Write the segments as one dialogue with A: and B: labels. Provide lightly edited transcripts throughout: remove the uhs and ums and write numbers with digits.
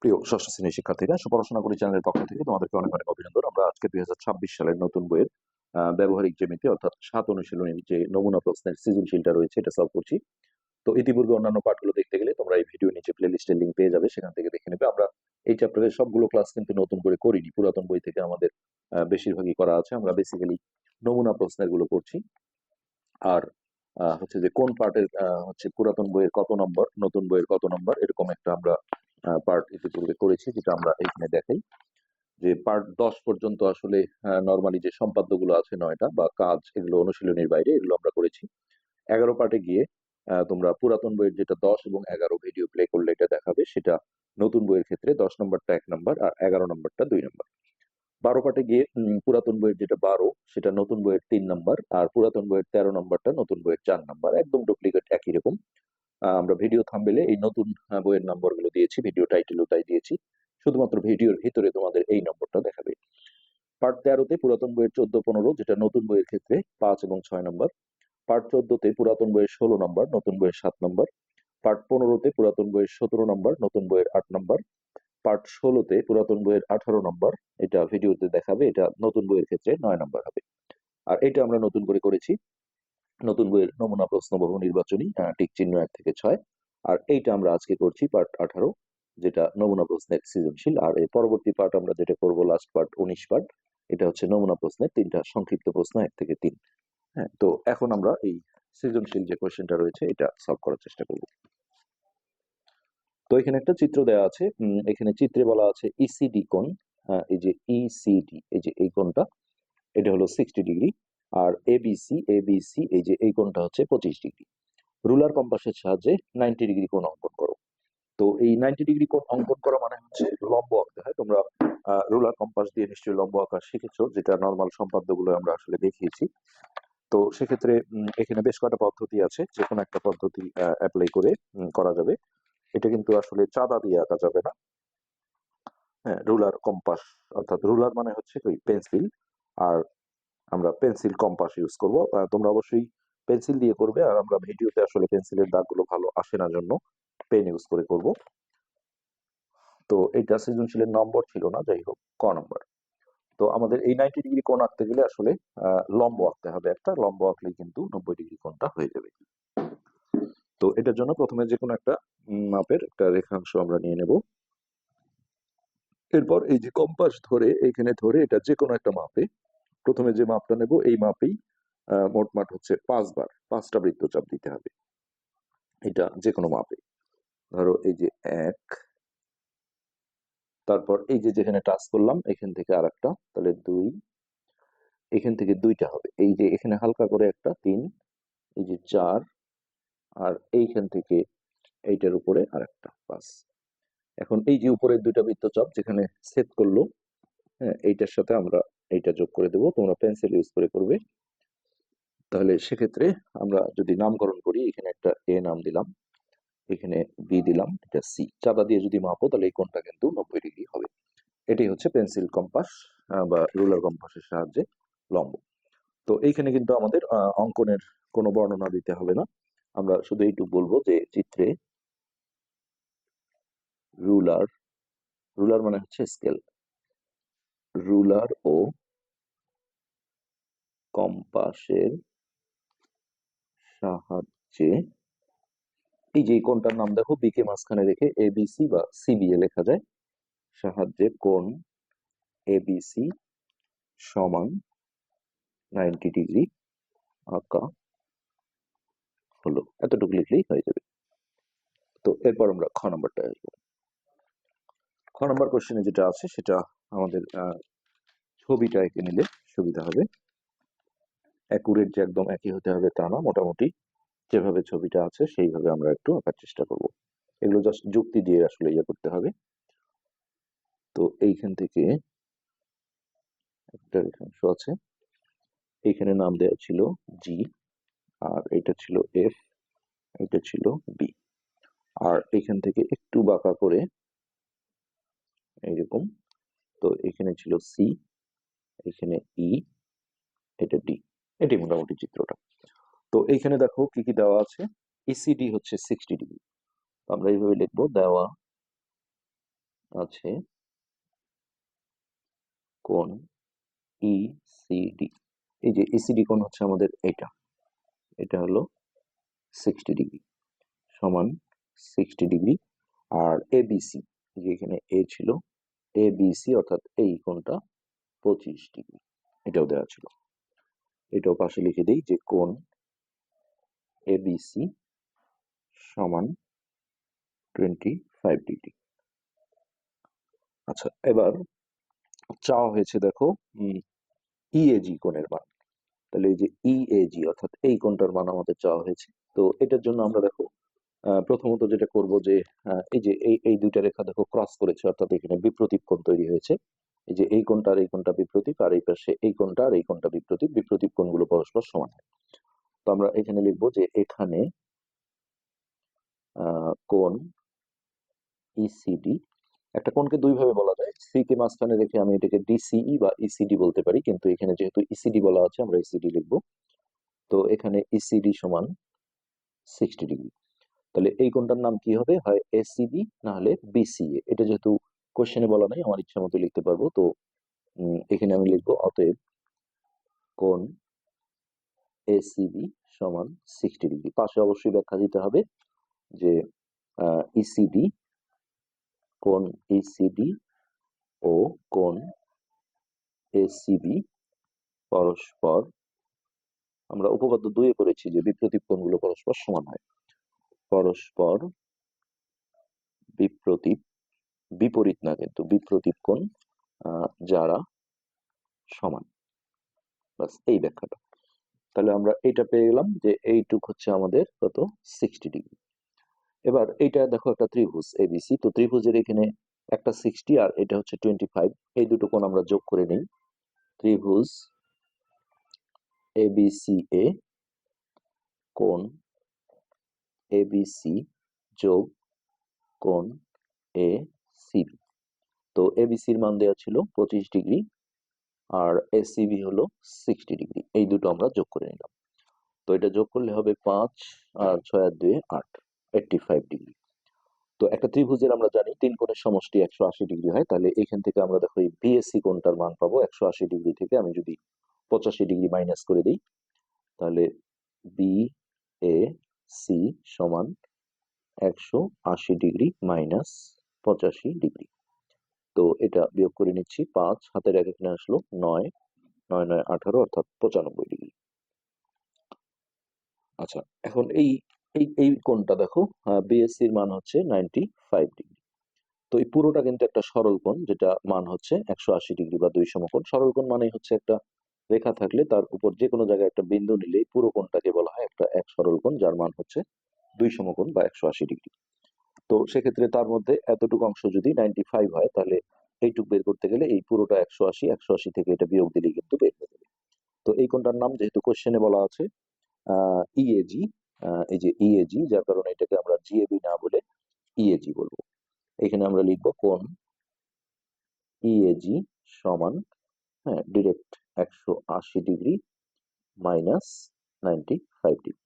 A: প্রিয় ষষ্ঠ শ্রেণীর শিক্ষার্থীরা, পড়াশোনা করি চ্যানেলের পক্ষ থেকে তোমাদেরকে অনেক অনেক অভিনন্দন। আমরা আজকে 2026 সালের নতুন বইয়ের ব্যবহারিক জ্যামিতি অর্থাৎ 7 অনুশীলনীর যে নমুনা প্রশ্নের সৃজনশীলটা রয়েছে এটা সলভ করছি। তো ইতিপূর্বে অন্যান্য পাঠগুলো দেখতে গেলে তোমরা এই ভিডিও নিচে প্লেলিস্টের লিঙ্ক পেয়ে যাবে, সেখান থেকে দেখে নেবে। আমরা এই চ্যাপ্টারের সবগুলো ক্লাস কিন্তু নতুন করে করিনি, পুরাতন বই থেকে আমাদের বেশিরভাগই করা আছে। আমরা বেসিক্যালি নমুনা প্রশ্নের গুলো করছি। আর হচ্ছে যে কোন পার্টের হচ্ছে পুরাতন বইয়ের কত নম্বর, নতুন বইয়ের কত নম্বর, এরকম একটা আমরা পার্ট ইতিপূর্বে করেছি, যেটা আমরা এখানে দেখাই। যে পার্ট 10 পর্যন্ত আসলে নর্মালি যে সম্পাদ্যগুলো আছে 9টা বা কাজ, এগুলো অনুশীলনীর বাইরে, এগুলো আমরা করেছি। 11 পার্টে গিয়ে তোমরা পুরাতন বইয়ের যেটা 10 এবং 11 ভিডিও প্লে করলে এটা দেখাবে, সেটা নতুন বইয়ের ক্ষেত্রে 10 নম্বরটা 1 নম্বর আর 11 নম্বরটা 2 নম্বর। 12 পার্টে গিয়ে পুরাতন বইয়ের যেটা 12 সেটা নতুন বইয়ের 3 নম্বর, আর পুরাতন বইয়ের 13 নম্বরটা নতুন বইয়ের 4 নম্বর। একদম ডুপ্লিকেট একই রকম। আমরা ভিডিও থাম্বনেলে এই নতুন বইয়ের নম্বরগুলো দিয়েছি, ভিডিও টাইটেলও তাই দিয়েছি। শুধুমাত্র ভিডিওর ভিতরে তোমাদের এই নম্বরটা দেখাবে। পার্ট 13তে পুরাতন বইয়ের 14-15, যেটা নতুন বইয়ের ক্ষেত্রে 5 এবং 6 নম্বর। পার্ট 14তে পুরাতন বইয়ের 16 নম্বর, নতুন বইয়ের 7 নম্বর। পার্ট 15তে পুরাতন বইয়ের 17 নম্বর, নতুন বইয়ের 8 নম্বর। পার্ট 16তে পুরাতন বইয়ের 18 নম্বর, এটা ভিডিওতে দেখাবে, এটা নতুন বইয়ের ক্ষেত্রে 9 নম্বর হবে। আর এটা আমরা নতুন করে করেছি, নতুন বইয়ের নমুনা প্রশ্ন বহু নির্বাচনী, টিক চিহ্ন 1 থেকে 6। আর এইটা আমরা আজকে করছি পার্ট 18, যেটা নমুনা প্রশ্নের সৃজনশীল। আর এই পরবর্তী পার্ট আমরা যেটা করব, লাস্ট পার্ট 19 পার্ট, এটা হচ্ছে নমুনা প্রশ্নের 3টা সংক্ষিপ্ত প্রশ্ন 1 থেকে 3। হ্যাঁ, তো এখন আমরা এই সৃজনশীল যে কোশ্চেনটা রয়েছে এটা সলভ করার চেষ্টা করব। তো এখানে একটা চিত্র দেওয়া আছে, এখানে চিত্রে বলা আছে ইসিডি কোণ। এই যে ইসিডি, এই যে এই কোণটা, এটা হলো 60 ডিগ্রি। আর এবিসি, এবিসি, এই যে এই কোণটা হচ্ছে 25 ডিগ্রি। রুলার কম্পাসের সাহায্যে 90 ডিগ্রি কোণ অঙ্কন করো। তো এই 90 ডিগ্রি কোণ অঙ্কন করা মানে হচ্ছে লম্ব আঁকতে হয়। তোমরা রুলার কম্পাস দিয়ে নিশ্চয়ই লম্ব আঁকা শিখেছো, যেটা নর্মাল সম্পাদ্যগুলো আমরা আসলে দেখিয়েছি। তো সেক্ষেত্রে এখানে বেশ কয়েকটা পদ্ধতি আছে, যে কোনো একটা পদ্ধতি অ্যাপ্লাই করে করা যাবে। এটা কিন্তু আসলে চাঁদা দিয়ে আঁকা যাবে না। হ্যাঁ, রুলার কম্পাস, অর্থাৎ রুলার মানে হচ্ছে ওই পেন্সিল, আর আমরা পেন্সিল কম্পাস ইউজ করব। তোমরা অবশ্যই পেন্সিল দিয়ে করবে, আর আমরা ভিডিওতে আসলে পেন্সিলের দাগগুলো ভালো আসে না জন্য পেন ইউজ করে করব। তো এইটা সৃজনশীলের নম্বর ছিল না, যাই হোক, ক নম্বর। তো আমাদের এই 90 ডিগ্রি কোণ আঁকতে গেলে আসলে লম্ব আঁকতে হবে, একটা লম্ব আঁকলেই কিন্তু 90 ডিগ্রি কোণটা হয়ে যাবে। তো এটার জন্য প্রথমে যে কোনো একটা মাপের একটা রেখাংশ আমরা নিয়ে নেব। এরপর এই যে কম্পাস ধরে, এখানে ধরে এটা যে কোনো একটা মাপে, প্রথমে যে মাপটা নেব এই মাপেই মোটমাট হচ্ছে 5 বার 5টা বৃত্তচাপ দিতে হবে। এটা যে কোনো মাপে, ধরো এই যে 1, তারপর এই যে যেখানে টাচ করলাম এখান থেকে আরেকটা, তাহলে 2, এখান থেকে 2টা হবে, এই যে এখানে হালকা করে একটা 3, এই যে 4, আর এইখান থেকে এইটার উপরে আরেকটা 5। এখন এই যে উপরের 2টা বৃত্তচাপ যেখানে ছেদ করলো, হ্যাঁ, এইটার সাথে আমরা এইটা যোগ করে দেবো। তোমরা পেন্সিল ইউজ করে করবে। তাহলে সেক্ষেত্রে আমরা যদি নামকরণ করি, এখানে একটা এ নাম দিলাম, এখানে বি দিলাম, এটা সি। চাঁদা দিয়ে যদি মাপো তাহলে এই কোণটা কিন্তু 90 ডিগ্রি হবে। এটাই হচ্ছে পেন্সিল কম্পাস বা রুলার কম্পাসের সাহায্যে লম্ব। তো এইখানে কিন্তু আমাদের অঙ্কনের কোনো বর্ণনা দিতে হবে না, আমরা শুধু এইটুকু বলবো যে চিত্রে রুলার, রুলার মানে হচ্ছে স্কেল, রুলার ও কম্পাসের সাহায্যে, এই যে কোণটার নাম দেখো, বি কে মাঝখানে রেখে এবিসি বা সিবিএ লেখা যায়, সাহায্যে কোণ এবিসি সমান 90 ডিগ্রি আঁকা হলো। এতটুকু লিখলেই হয়ে যাবে। তো এরপর আমরা খ নম্বরটা আসবো। খ নম্বর কোশ্চেনে যেটা আছে সেটা আমাদের ছবিটা এঁকে নিলে সুবিধা হবে। অ্যাকুরেট যে একদম একই হতে হবে তা না, মোটামুটি যেভাবে ছবিটা আছে সেইভাবে আমরা একটু আঁকার চেষ্টা করব। এগুলো জাস্ট যুক্তি দিয়ে আসলে ইয়ে করতে হবে। তো এইখান থেকে একটা রেখাংশ আছে, এইখানে নাম দেওয়া ছিল জি, আর এটা ছিল এফ, এটা ছিল বি। আর এখান থেকে একটু বাঁকা করে এইরকম, তো এখানে ছিল সি, এখানে ই, এটা ডি। এটাই মোটামুটি চিত্রটা। তো এইখানে দেখো কি কি দেওয়া আছে। ইসিডি হচ্ছে 60 ডিগ্রি, আমরা এইভাবে লিখবো, দেওয়া আছে কোণ ইসিডি। এই যে ইসিডি কোণ হচ্ছে আমাদের এটা হলো 60 ডিগ্রি, সমান 60 ডিগ্রি। আর এবিসি, যে এখানে এ ছিল, এবিসি অর্থাৎ এই কোণটা 25 ডিগ্রি, এটাও দেওয়া ছিল। এটাও পাশে লিখে দিই যে কোণ এবিসি সমান 25 ডিগ্রি। আচ্ছা, এবার চাওয়া হয়েছে দেখো ইএজি কোণের মান। তাহলে এই যে ইএজি অর্থাৎ এই কোণটার মান আমাদের চাওয়া হয়েছে। তো এটার জন্য আমরা দেখো প্রথমত যেটা করব যে এই যে এই দুইটা রেখা দেখো ক্রস করেছে, অর্থাৎ এখানে বিপ্রতীপ কোণ তৈরি হয়েছে। এই যে এই কোণটা আর এই কোণটা বিপ্রতীপ, আর এই পাশে এই কোণটা আর এই কোণটা বিপ্রতীপ, বিপ্রতীপ কোণগুলো পরস্পর সমান হয়। তো আমরা এখানে লিখবো যে এখানে কোণ ইসিডি, একটা কোণকে দুই ভাবে বলা যায়, সি কে মাঝখানে রেখে আমি এটাকে ডিসিই বা ইসিডি বলতে পারি, কিন্তু এখানে যেহেতু ইসিডি বলা আছে আমরা ইসিডি লিখবো। তো এখানে ইসিডি সমান 60 ডিগ্রি। তাহলে এই কোণটার নাম কি হবে, হয় এসিবি না হলে বিসিএ। এটা যেহেতু কোশ্চেনে বলা নাই, আমার ইচ্ছা মতো লিখতে পারবো। তো এখানে আমি লিখবো অতএব কোণ এসিবি সমান 60 ডিগ্রি। পাশে অবশ্যই ব্যাখ্যা দিতে হবে যে ইসিডি, কোণ ইসিডি ও কোণ এসিবি পরস্পর, আমরা উপপাদ্য 2 এ করেছি যে বিপ্রতীপ কোণগুলো পরস্পর সমান হয়, পরস্পর বিপ্রতীপ, বিপরীত না কিন্তু বিপ্রতীপ কোণ যারা সমান। বাস এই ব্যাখ্যাটা। তাহলে আমরা এটা পেয়ে গেলাম যে এইটুক হচ্ছে আমাদের কত, 60 ডিগ্রি। এবার এইটা দেখো একটা ত্রিভুজ এবিসি, তো ত্রিভুজের এখানে একটা 60 আর এটা হচ্ছে 25, এই দুটো কোণ আমরা যোগ করে নিই। ত্রিভুজ এবিসি এ কোণ এবিসি যোগ কোণ এ সিবি। তো এবিসির মান দেওয়া ছিল 25 ডিগ্রি আর এসিবি হলো 60 ডিগ্রি, এই দুটো আমরা যোগ করে নিলাম। তো এটা যোগ করলে হবে 5 আর 6 আর 2 8, 85 ডিগ্রি। তো একটা ত্রিভুজের আমরা জানি তিন কোণের সমষ্টি 180 ডিগ্রি হয়। তাহলে এখান থেকে আমরা দেখো এই বিএসসি কোণটার মান পাবো 180 ডিগ্রি থেকে আমি যদি 85 ডিগ্রি মাইনাস করে দিই, তাহলে বি এ সি সমান 180 ডিগ্রি মাইনাস 85 ডিগ্রি। তো এটা বিয়োগ করে নিচ্ছি, 5 হাতের এক এখানে আসলো 9, 9 9 18 অর্থাৎ 95 ডিগ্রি। আচ্ছা, এখন এই এই এই কোণটা দেখো বিএসসির মান হচ্ছে 95 ডিগ্রি। তো এই পুরোটা কিন্তু একটা সরল কোণ, যেটা মান হচ্ছে 180 ডিগ্রি বা দুই সমকোণ। সরল কোণ মানে হচ্ছে একটা রেখা থাকলে তার উপর যে কোনো জায়গায় একটা বিন্দু নিলে পুরো কোণটাকে বলা হয় একটা এক সরল কোণ, যার মান হচ্ছে দুই সমকোণ বা 180 ডিগ্রি। তো সেক্ষেত্রে তার মধ্যে এতটুকু অংশ যদি 95 হয়, তাহলে এইটুকু বের করতে গেলে এই পুরোটা 180, 180 থেকে এটা বিয়োগ দিলেই কিন্তু বের হয়ে যাবে। তো এই কোণটার নাম যেহেতু কোশ্চেনে বলা আছে ইএজি, এই যে ইএজি, যার কারণে এটাকে আমরা জিএবি না বলে ইএজি বলবো। এখানে আমরা লিখবো কোণ ইএজি সমান, হ্যাঁ ডিরেক্ট, 180 ডিগ্রি মাইনাস 95 ডিগ্রি।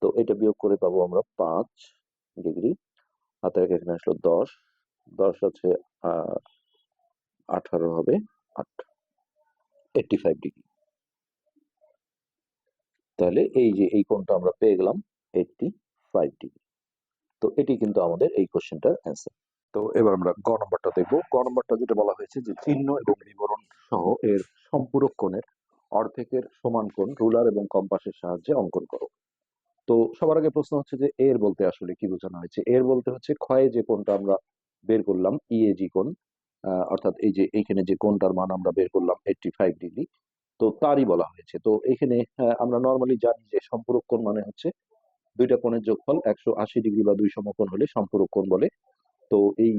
A: তো এটা বিয়োগ করে পাবো আমরা 5 ডিগ্রি, হাতে রেখে এখানে আসলো 10, 10 আছে 18 হবে 8, 85 ডিগ্রি। তাহলে এই যে এই কোণটা আমরা পেয়ে গেলাম 85 ডিগ্রি। তো এটি কিন্তু আমাদের এই কোশ্চেনটার অ্যান্সার। তো এবার আমরা গ নম্বরটা দেখবো। গ নম্বরটা যেটা বলা হয়েছে যে চিহ্ন এবং বিবরণ সহ এর সম্পূরক কোণের অর্ধেকের সমান কোণ রুলার এবং কম্পাসের সাহায্যে অঙ্কন করো। তো সবার আগে প্রশ্ন হচ্ছে যে এর বলতে আসলে কি বোঝানো হয়েছে। এর বলতে হচ্ছে ক্ষয়ে যে কোণটা আমরা বের করলাম ইএজি কোণ, অর্থাৎ এই যে এইখানে যে কোণটার মান আমরা বের করলাম 85 ডিগ্রি, তো তারই বলা হয়েছে। তো এখানে আমরা নর্মালি জানি যে সম্পূরক কোণ মানে হচ্ছে দুইটা কোণের যোগফল 180 ডিগ্রি বা দুই সমকোণ হলে সম্পূরক কোণ বলে। তো এই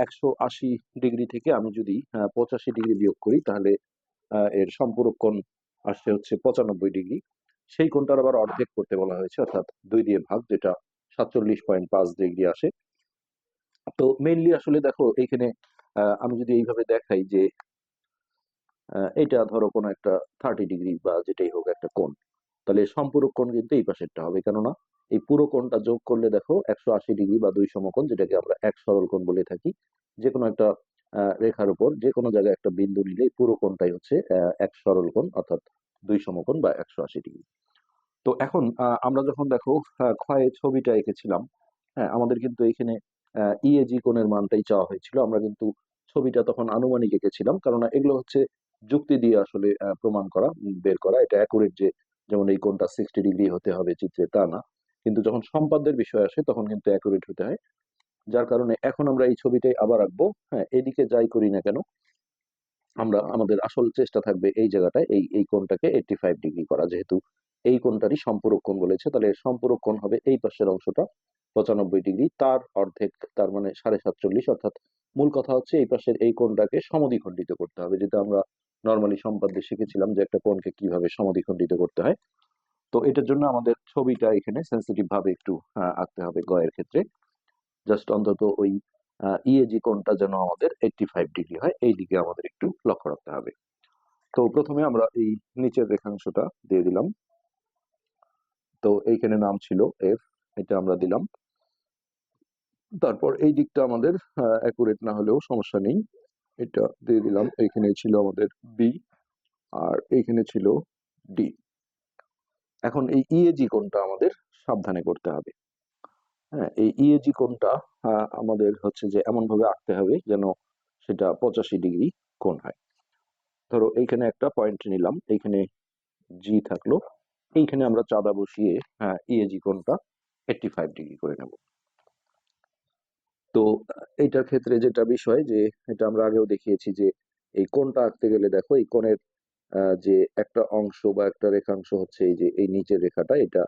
A: 180 ডিগ্রি থেকে আমি যদি 85 ডিগ্রি বিয়োগ করি, তাহলে এর সম্পূরক কোণ আসছে হচ্ছে 95 ডিগ্রি। সেই কোণটার আবার অর্ধেক করতে বলা হয়েছে, অর্থাৎ 2 দিয়ে ভাগ, যেটা 47.5 ডিগ্রি আসে। তো মেইনলি আসলে দেখো এইখানে আমি যদি এইভাবে দেখাই যে এটা ধরো কোনো একটা 30 ডিগ্রি বা যেটাই হোক একটা কোণ, তাহলে সম্পূরক কোণ কিন্তু এই পাশেরটা হবে, কেননা এই পুরো কোণটা যোগ করলে দেখো 180 ডিগ্রি বা দুই সমকোণ, যেটাকে আমরা এক সরল কোণ বলে থাকি। যে কোনো একটা রেখার উপর যে কোনো জায়গায় একটা বিন্দু নিলে এই পুরো কোণটাই হচ্ছে এক সরল কোণ, অর্থাৎ দুই সমকোণ বা 180 ডিগ্রি। তো এখন আমরা যখন দেখো ক্ষয়ে ছবিটা এঁকেছিলাম, হ্যাঁ, আমাদের কিন্তু এখানে ইএজি কোণের মানটাই চাওয়া হয়েছিল। আমরা কিন্তু ছবিটা তখন আনুমানিক এঁকেছিলাম, কারণ এগুলো হচ্ছে যুক্তি দিয়ে আসলে প্রমাণ করা, বের করা। এটা অ্যাকুরেট যে যেমন এই কোণটা 60 ডিগ্রি হতে হবে চিত্রে, তা না। কিন্তু যখন সম্পাদ্যের বিষয় আসে তখন কিন্তু অ্যাকুরেট হতে হয়। যার কারণে এখন আমরা এই ছবিটাই আবার আঁকবো। হ্যাঁ, এদিকে যাই করি না কেন, আমরা আমাদের আসল চেষ্টা থাকবে এই জায়গাটায় এই এই কোণটাকে 85 ডিগ্রি করা। যেহেতু এই কোণটারই সম্পূরক কোণ বলেছে, তাহলে সম্পূরক কোণ হবে এই পাশের অংশটা 95 ডিগ্রি, তার অর্ধেক, তার মানে 47.5। অর্থাৎ মূল কথা হচ্ছে এই পাশের এই কোণটাকে সমদ্বিখণ্ডিত করতে হবে, যেটা আমরা নর্মালি সম্পাদ্যে শিখেছিলাম যে একটা কোণকে কিভাবে সমদ্বিখণ্ডিত করতে হয়। তো এটার জন্য আমাদের ছবিটা এখানে সেন্সিটিভ ভাবে একটু আঁকতে হবে গয়ের ক্ষেত্রে। জাস্ট অন্তত ওই ইএজি কোণটা যেন আমাদের 85 ডিগ্রি হয়, এই দিকে আমাদের একটু লক্ষ্য রাখতে হবে। তো প্রথমে আমরা এই নিচের রেখাংশটা দিয়ে দিলাম। তো এইখানে নাম ছিল এফ, এটা আমরা দিলাম। তারপর এই দিকটা আমাদের অ্যাকুরেট না হলেও সমস্যা নেই, এটা দিয়ে দিলাম। এইখানে ছিল আমাদের বি, আর এইখানে ছিল ডি। এখন এই ইএজি কোণটা আমাদের সাবধানে করতে হবে। হ্যাঁ, এই ইএজি কোণটা আমাদের হচ্ছে যে এমন ভাবে আঁকতে হবে যেন সেটা 85 ডিগ্রি কোণ হয়। ধরো এইখানে একটা পয়েন্ট নিলাম, এইখানে জি থাকলো, এইখানে আমরা চাঁদা বসিয়ে ইএজি কোণটা 85 ডিগ্রি করে নেব। তো এইটার ক্ষেত্রে যেটা বিষয়, যে এটা আমরা আগেও দেখিয়েছি যে এই কোণটা আঁকতে গেলে দেখো এই কোণের যে একটা অংশ বা একটা রেখাংশ হচ্ছে এই যে এই নিচের রেখাটা, এটা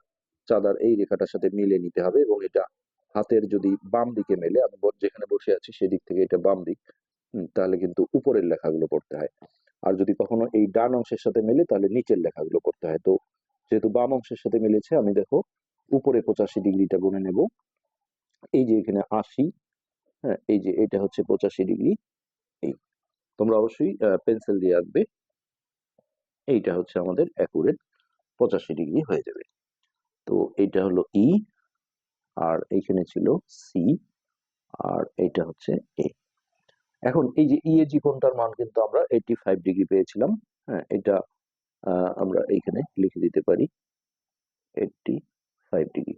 A: চাঁদার এই রেখাটার সাথে মিলে নিতে হবে, এবং এটা হাতের যদি বাম দিকে মেলে, আমি যেখানে বসে আছি সেদিক থেকে এটা বাম দিক, তাহলে কিন্তু উপরের লেখাগুলো পড়তে হয়। আর যদি কখনো এই ডান অংশের সাথে মেলে তাহলে নিচের লেখাগুলো করতে হয়। তো যেহেতু বাম অংশের সাথে মিলেছে, আমি দেখো উপরে 85 ডিগ্রিটা গুনে নেব। এই যে এখানে 80, হ্যাঁ, এই যে এটা হচ্ছে 85 ডিগ্রি। এই তোমরা অবশ্যই পেন্সিল দিয়ে আঁকবে। এইটা হচ্ছে আমাদের অ্যাকুরেট 85 ডিগ্রি হয়ে যাবে। তো এইটা হলো ই, আর এইখানে ছিল সি, আর এইটা হচ্ছে এ। এখন এই যে ইএজি কোণটার মান কিন্তু আমরা 85 ডিগ্রি পেয়েছিলাম। হ্যাঁ, এটা আমরা এইখানে লিখে দিতে পারি 85 ডিগ্রি।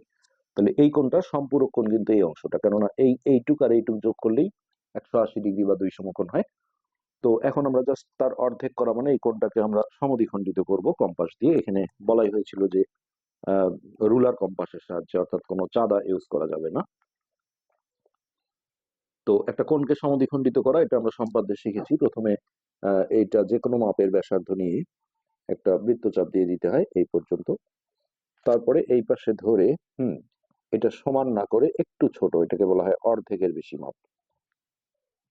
A: তাহলে এই কোণটা সম্পূরক কোণ কিন্তু এই অংশটা, কেননা এই এইটুক আর এইটুক যোগ করলেই 180 ডিগ্রি বা দুই সমকোণ হয়। তো এখন আমরা জাস্ট তার অর্ধেক করা মানে এই কোণটাকে আমরা সমদ্বিখণ্ডিত করব কম্পাস দিয়ে। এখানে বলাই হয়েছিল যে রুলার কম্পাসের সাহায্যে, অর্থাৎ কোনো চাঁদা ইউজ করা যাবে না। তো একটা কোণকে সমদ্বিখণ্ডিত করা, এটা আমরা সম্পাদ্যে শিখেছি। প্রথমে এইটা যে কোনো মাপের ব্যাসার্ধ নিয়ে একটা বৃত্তচাপ দিয়ে দিতে হয় এই পর্যন্ত। তারপরে এই পাশে ধরে এটা সমান না করে একটু ছোট, এটাকে বলা হয় অর্ধেকের বেশি মাপ।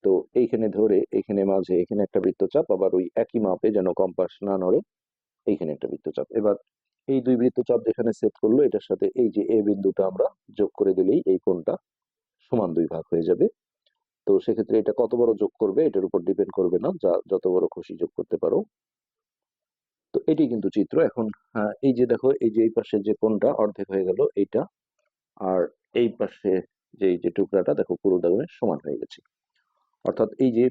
A: তো এইখানে ধরে এখানে মাঝে এখানে একটা বৃত্তচাপ, আবার ওই একই মাপে যেন কম্পাস না নড়ে এইখানে একটা বৃত্তচাপ। এবার এই দুই বৃত্তচাপ যেখানে সেট করলো, এটার সাথে এই যে এ বিন্দুটা আমরা যোগ করে দিলেই এই কোণটা সমান দুই ভাগ হয়ে যাবে। তো সেক্ষেত্রে এটা কত বড় যোগ করবে এটার উপর ডিপেন্ড করবে না, যা যত বড় খুশি যোগ করতে পারো। তো এটি কিন্তু চিত্র। এখন এই যে দেখো এই যে এই পাশে যে কোণটা অর্ধেক হয়ে গেল এইটা, আর এই পাশে যে এই যে টুকরাটা দেখো পুরো দামে সমান হয়ে গেছে। অর্থাৎ এই যে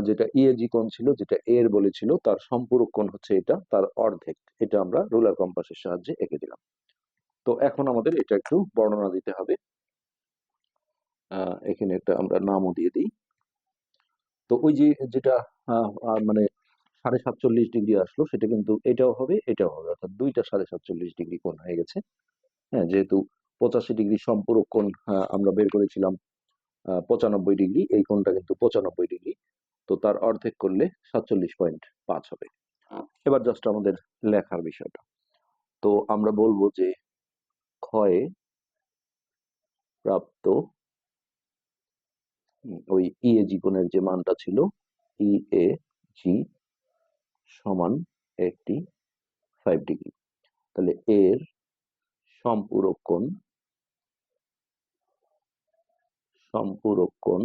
A: যেটা ইএজি কোণ ছিল, যেটা এর বলেছিল, তার সম্পূরক কোণ হচ্ছে এটা, তার অর্ধেক। এটা আমরা রুলার কম্পাসের সাহায্যে এঁকে দিলাম। তো এখন আমাদের এটা একটু বর্ণনা দিতে হবে। এখানে একটা আমরা নামও দিয়ে দিই। তো ওই যে যেটা মানে 47.5 ডিগ্রি আসলো, সেটা কিন্তু এটাও হবে এটাও হবে, অর্থাৎ দুইটা 47.5 ডিগ্রি কোণ হয়ে গেছে। হ্যাঁ, যেহেতু 85 ডিগ্রি সম্পূরক কোণ আমরা বের করেছিলাম 95 ডিগ্রি, এই কোণটা কিন্তু 95 ডিগ্রি। তো তার অর্ধেক করলে 47.5 হবে। এবার জাস্ট আমাদের লেখার বিষয়টা। তো আমরা বলবো যে ক্ষয়ে প্রাপ্ত ওই ইএজি কোণের যে মানটা ছিল, ই এ জি সমান 85 ডিগ্রি। তাহলে এর সম্পূরক কোণ, সম্পূরক কোণ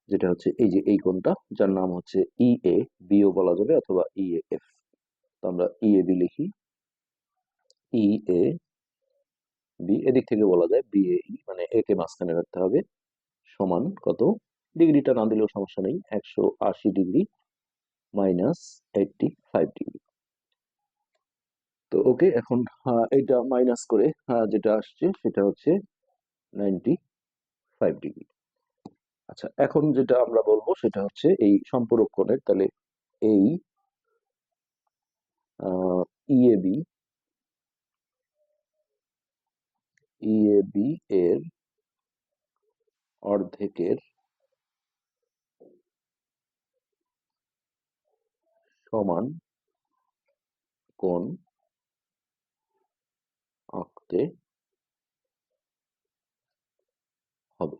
A: যেটা হচ্ছে এই যে এই কোণটা, যার নাম হচ্ছে ই এ বিও বলা যাবে, অথবা ই এ এফ। তো আমরা ই এ বি লিখি, ই এ বি, এদিক থেকে বলা যায় BAE, মানে এ কে মাঝখানে রাখতে হবে, সমান কত, ডিগ্রিটা না দিলেও সমস্যা নেই, 180 ডিগ্রি মাইনাস 85 ডিগ্রি। তো ওকে, এখন এটা মাইনাস করে যেটা আসছে সেটা হচ্ছে 95 ডিগ্রি। আচ্ছা, এখন যেটা আমরা বলবো সেটা হচ্ছে এই সম্পূরক কোণের, তাহলে এই ইএবি এর অর্ধেকের সমান কোণ আঁকতে হবে।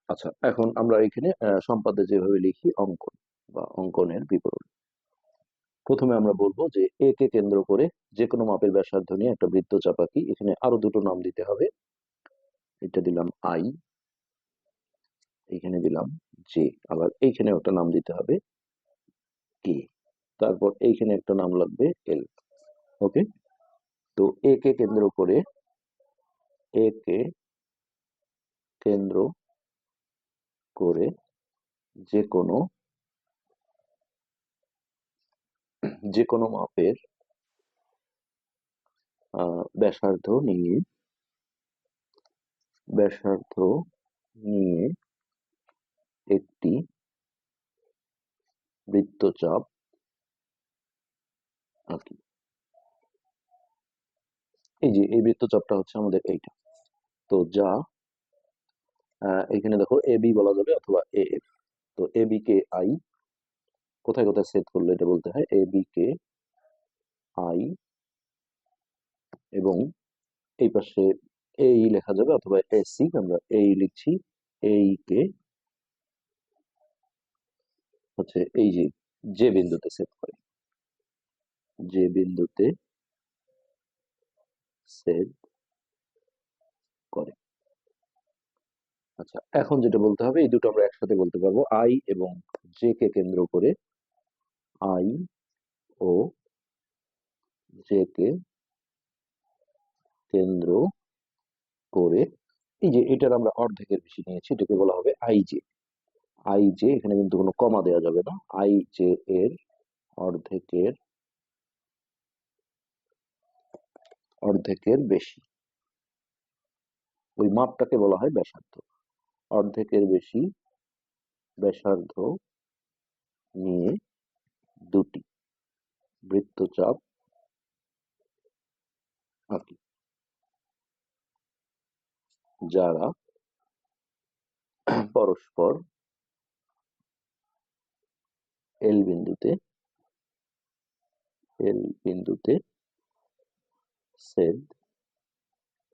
A: আচ্ছা, এখন আমরা এখানে সম্পাদ্যে যেভাবে লিখি অঙ্কন বা অঙ্কনের বিবরণ, প্রথমে আমরা বলবো যে এ কে কেন্দ্র করে যে কোনো মাপের ব্যাসার্ধ নিয়ে একটা বৃত্তচাপ আঁকি। এখানে আরো দুটো নাম দিতে হবে, এটা দিলাম আই, এখানে দিলাম জে, আবার এইখানে একটা নাম দিতে হবে কে, তারপর এইখানে একটা নাম লাগবে এল। ওকে, তো এ কে কেন্দ্র করে এ কে কেন্দ্র করে যে কোনো মাপের ব্যাসার্ধ নিয়ে একটি বৃত্তচাপ আঁকি। এই যে এই বৃত্তচাপটা হচ্ছে আমাদের এইটা। তো যা এখানে দেখো এ বি বলা যাবে অথবা এ এফ। তো এ বি কে আই, কোথায় কোথায় সেট করলে এটা বলতে হয়, এ বি কে আই, এবং এই পাশে এই লেখা যাবে অথবা এসি, আমরা এই লিখছি, এই কে হচ্ছে এই যে যে বিন্দুতে সেট করে, যে বিন্দুতে সেট করে। আচ্ছা, এখন যেটা বলতে হবে, এই দুটো আমরা একসাথে বলতে পারবো, আই এবং জে কে কেন্দ্র করে, আই ও জে কে কেন্দ্র করে, এই যে এটার আমরা অর্ধেকের বেশি নিয়েছি, এটাকে বলা হবে আই জে। আই জে, এখানে কিন্তু কোনো কমা দেওয়া যাবে না, আই জে এর অর্ধেকের বেশি, ওই মাপটাকে বলা হয় ব্যাসার্ধ। অর্ধেকের বেশি ব্যাসার্ধ নিয়ে দুটি বৃত্তচাপ আঁকি, যারা পরস্পর এল বিন্দুতে ছেদ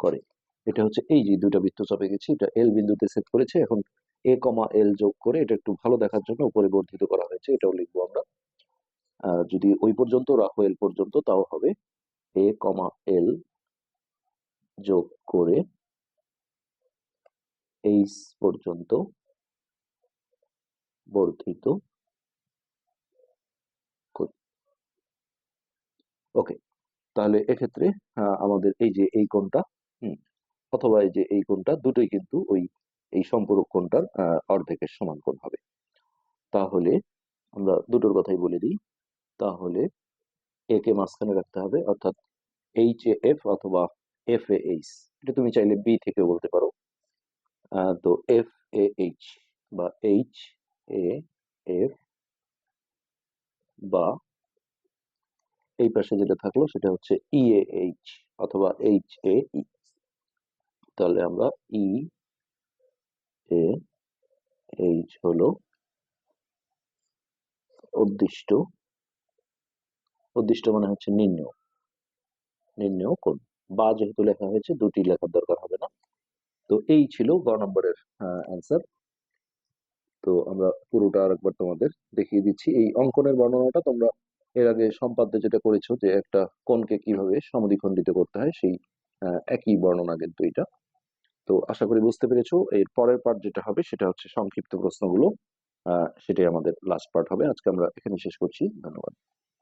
A: করে। এটা হচ্ছে এই যে দুটা বৃত্তচাপ এঁকেছি, এটা এল বিন্দুতে ছেদ করেছে। এখন এ কমা এল যোগ করে এটা একটু ভালো দেখার জন্য উপরে বর্ধিত করা হয়েছে, এটাও লিখবো আমরা। যদি ওই পর্যন্ত রাখো এল পর্যন্ত তাও হবে এ কমা এল যোগ করে এইচ পর্যন্ত বর্ধিত করি। ওকে, তাহলে এক্ষেত্রে আমাদের এই যে এই কোণটা, হুম, অথবা এই যে এই কোণটা, দুটোই কিন্তু ওই এই সম্পূরক কোণটার অর্ধেকের সমান কোণ হবে। তাহলে আমরা দুটোর কথাই বলে দিই, তাহলে এ কে মাঝখানে রাখতে হবে, অর্থাৎ এইচ এ এফ অথবা এফ এ এইচ, এটা তুমি চাইলে বি থেকে বলতে পারো। তো এফ এ এইচ বা এইচ এ এফ, বা এই পাশে যেটা থাকলো সেটা হচ্ছে ই এ এইচ অথবা এইচ এ ই। তাহলে আমরা ই এ এইচ হলো উদ্দিষ্ট, মানে হচ্ছে নির্ণেয় কোণ, বা যেহেতু লেখা হয়েছে দুটি লেখার দরকার হবে না। তো এই ছিল গ নম্বরের অ্যান্সার। তো আমরা পুরোটা আরেকবার তোমাদের দেখিয়ে দিচ্ছি। এই অঙ্কনের বর্ণনাটা তোমরা এর আগে সম্পাদ্যে যেটা করেছো, যে একটা কোণকে কিভাবে সমদ্বিখণ্ডিত করতে হয়, সেই একই বর্ণনা কিন্তু এটা। তো আশা করি বুঝতে পেরেছো। এর পরের পার্ট যেটা হবে সেটা হচ্ছে সংক্ষিপ্ত প্রশ্নগুলো, সেটাই আমাদের লাস্ট পার্ট হবে। আজকে আমরা এখানে শেষ করছি, ধন্যবাদ।